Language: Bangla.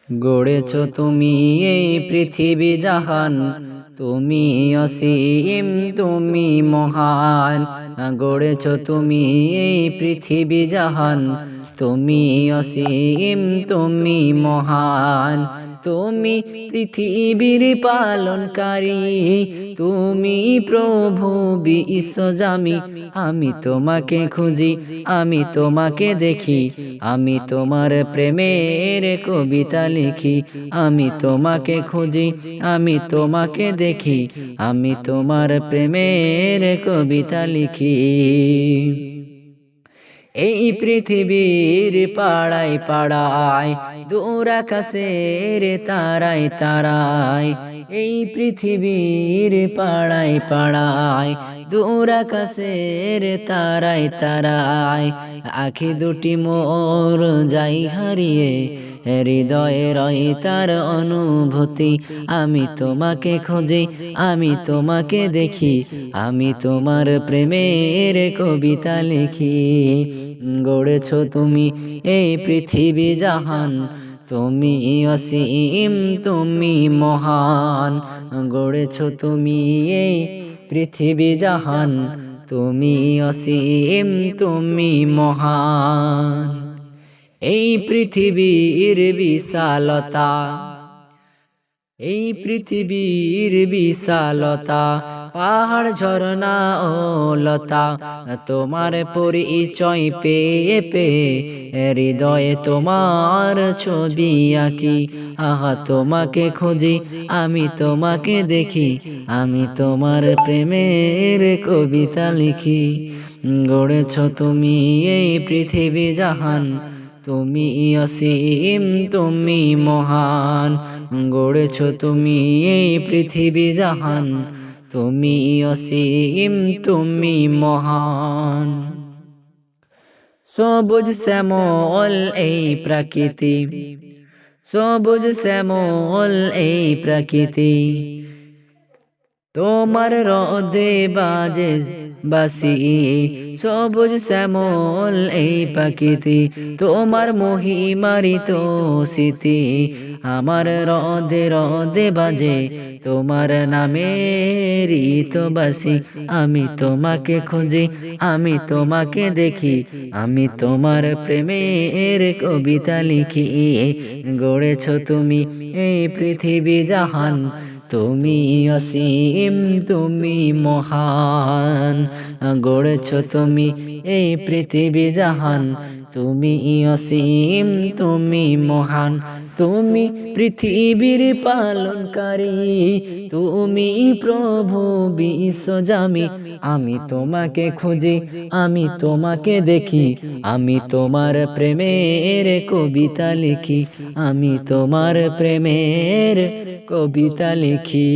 গড়েছ তুমি এই পৃথিবী জাহান, তুমি অসীম তুমি মহান। গড়েছ তুমি এই পৃথিবী জাহান, তুমি অসীম তুমি মহান। তুমি পৃথিবীর পালনকারী, তুমি প্রভু বিশ্বজামি। আমি তোমাকে খুঁজি, আমি তোমাকে দেখি, আমি তোমার প্রেমের কবিতা লিখি। আমি তোমাকে খুঁজি, আমি তোমাকে দেখি, আমি তোমার প্রেমের কবিতা লিখি। এই পৃথিবীর পাড়ায় পাড়ায়, দূর আকাশের তারায় তারায়। এই পৃথিবীর পাড়ায় পাড়ায়, দূর আকাশের তারায় তারায়। আখি দুটি মোর যাই হারিয়ে, হৃদয়ে রয় তার অনুভূতি। আমি তোমাকে খুঁজি, আমি তোমাকে দেখি, আমি তোমার প্রেমের কবিতা লিখি। গড়েছ তুমি এই পৃথিবী জাহান, তুমি অসীম তুমি মহান। গড়েছ তুমি এই পৃথিবী জাহান, তুমি অসীম তুমি মহান। এই পৃথিবীর বিশালতা, এই পৃথিবীর বিশালতা, পাহাড় ঝরনা ও লতা। তোমার পরিচয় পেয়ে পেয়ে, হৃদয়ে তোমার ছবি আঁকি। আহা তোমাকে খুঁজি, আমি তোমাকে দেখি, আমি তোমার প্রেমের কবিতা লিখি। গড়েছ তুমি এই পৃথিবী জাহান, তুমি অসীম তুমি মহান। গড়েছ তুমি এই পৃথিবী জাহান, তুমি অসীম তুমি মহান। সবুজ শ্যামল এই প্রকৃতি, সবুজ শ্যামল এই প্রকৃতি। তোমার রোদে বাজে বাসি, সবুজ শ্যামল এই প্রকৃতি। তোমার মহিমারিত স্মৃতি, আমার রোদে রোদে বাজে তোমার নামেরই তো বাসি। আমি তোমাকে খুঁজি, আমি তোমাকে দেখি, আমি তোমার প্রেমের কবিতা লিখি। গড়েছ তুমি এই পৃথিবী জাহান, তুমি অসীম তুমি মহান। গড়েছ তুমি এই পৃথিবী জাহান, তুমি অসীম তুমি মহান। তুমি পৃথিবীর পালনকারী, তুমি প্রভু বিশ্বজামি। আমি তোমাকে খুঁজি, আমি তোমাকে দেখি, আমি তোমার প্রেমের কবিতা লিখি, আমি তোমার প্রেমের কবিতা লিখি।